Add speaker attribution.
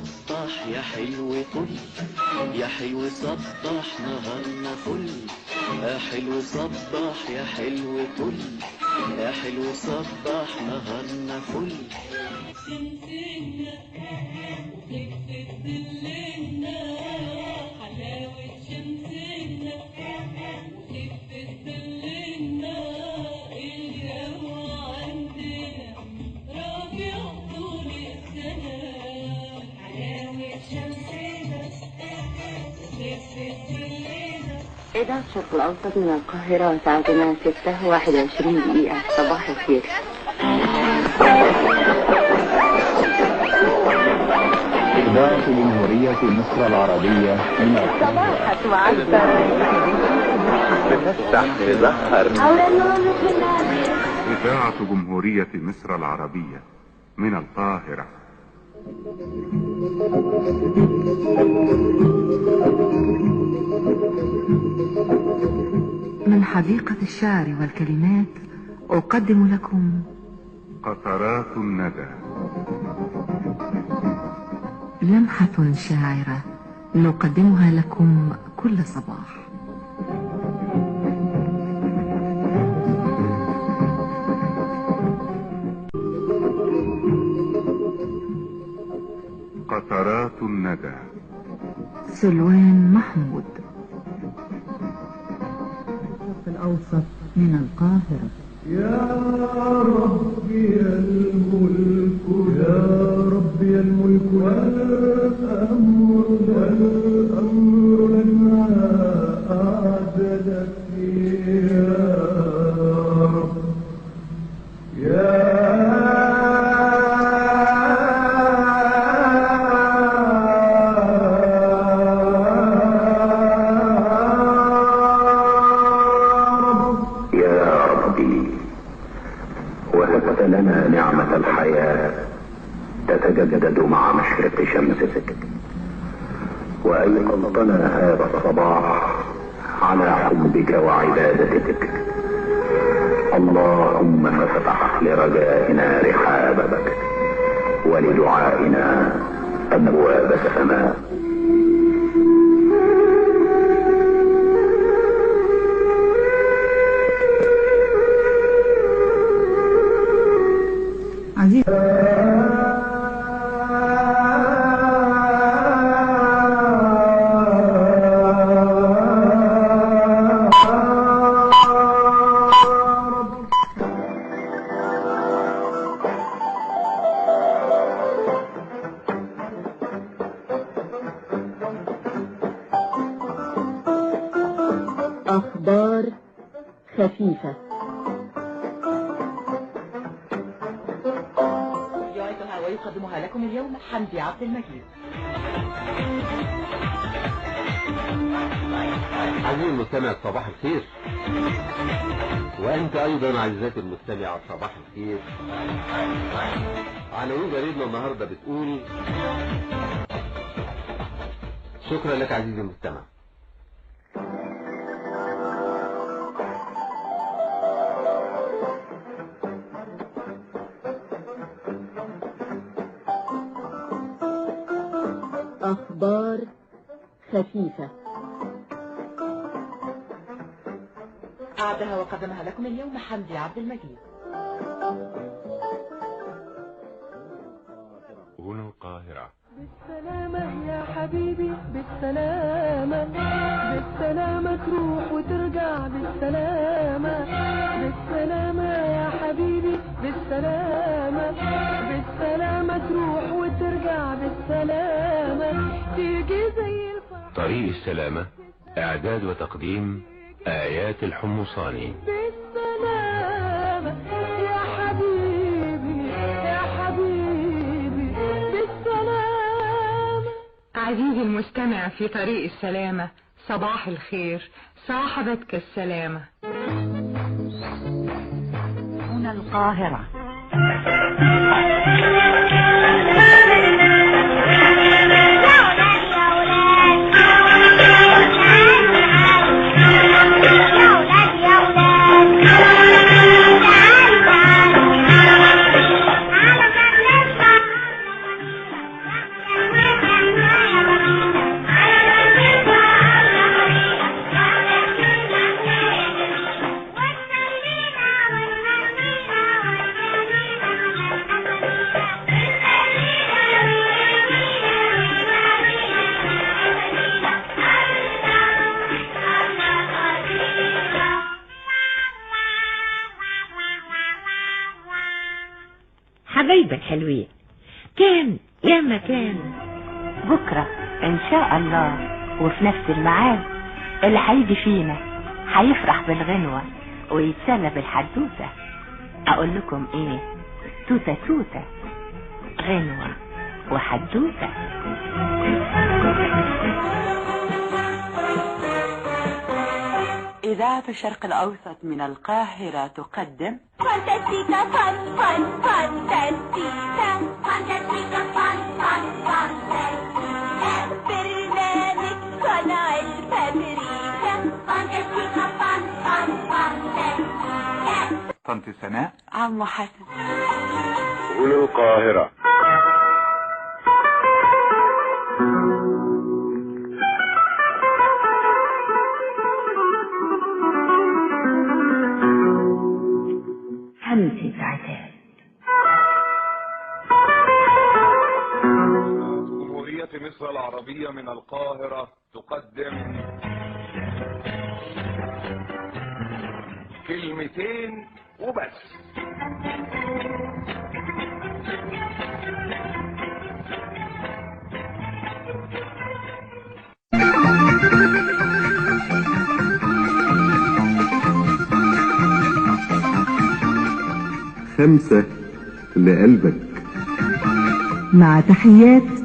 Speaker 1: صبح يا حلو طل، يا حلو صبح نهارنا فل، يا حلو صبح يا حلو طل، يا حلو صبح نهارنا فل.
Speaker 2: شمسنا وخفت ظلنا، حلاوة شمسنا وخفت ظلنا، الجو عندنا ربيع طول السنة. حلاوة شمسنا وخفت ظلنا.
Speaker 3: إذاعة الشرق الأوسط من القاهرة، ساعتنا 6:21 دقيقة. صباح الخير.
Speaker 4: إذاعة جمهورية مصر العربية من
Speaker 3: صباحك معبر
Speaker 4: بتفتح تزهر.
Speaker 5: إذاعة جمهورية مصر العربية من القاهرة.
Speaker 6: من حديقة الشعر والكلمات أقدم لكم
Speaker 5: قطرات الندى،
Speaker 6: لمحة شاعرة نقدمها لكم كل صباح.
Speaker 5: قطرات الندى.
Speaker 6: سلوان محمود. الأوسط من القاهرة.
Speaker 7: يا ربي الملك، يا ربي الملك والأمر لنا أعدلك يا رب. يا
Speaker 4: وهبت لنا نعمة الحياة تتجدد مع مشرق شمسك، وأيقظتنا هذا الصباح على حبك وعبادتك. اللهم فافتح لرجائنا رحابك، ولدعائنا أبواب السماء.
Speaker 3: أخبار خفيفة.
Speaker 8: ويقدمها لكم اليوم حمدي عبد المجيد.
Speaker 9: عزيزي المستمع صباح الخير، وأنت أيضا عزيزاتي المستمعة صباح الخير. عناوين جريدنا النهاردة بتقول: شكرا لك عزيزي المستمع.
Speaker 3: أخبار خفيفة.
Speaker 8: أعدها وقدمها لكم اليوم حمدي عبد المجيد.
Speaker 5: هنا القاهرة.
Speaker 2: بالسلامة يا حبيبي، بالسلامة بالسلامة، تروح وترجع بالسلامة. بالسلامة يا حبيبي، بالسلامة بالسلامة، تروح وترجع بالسلامة، تيجي زي الفرح.
Speaker 9: طريق السلامة، إعداد وتقديم آيات الحمصاني.
Speaker 2: بالسلامة يا حبيبي، يا حبيبي، بالسلامة.
Speaker 10: عزيزي المستمع، في طريق السلامة صباح الخير، صاحبتك السلامة.
Speaker 3: هنا القاهرة.
Speaker 11: حبايب الحلوين، كان يا مكان
Speaker 3: بكرة ان شاء الله وفي نفس الميعاد اللي هيجي فينا هيفرح بالغنوة ويتسلى بالحدوتة. اقول لكم ايه؟ توتة توتة، غنوة وحدوتة.
Speaker 12: إذاعة الشرق الأوسط من القاهرة تقدم
Speaker 13: فانتاستيكا فان فان فانتاستيكا فانتاستيكا فان فان فانتاستيكا برنامج صنع الفابريكا فانتاستيكا فان فان فانتاستيكا.
Speaker 5: طنط سناء،
Speaker 12: عمو حسن،
Speaker 4: هنا القاهرة.
Speaker 3: همسة عتاب.
Speaker 14: جمهورية مصر العربية من القاهرة تقدم كلمتين وبس.
Speaker 15: خمسة لقلبك.
Speaker 6: مع تحيات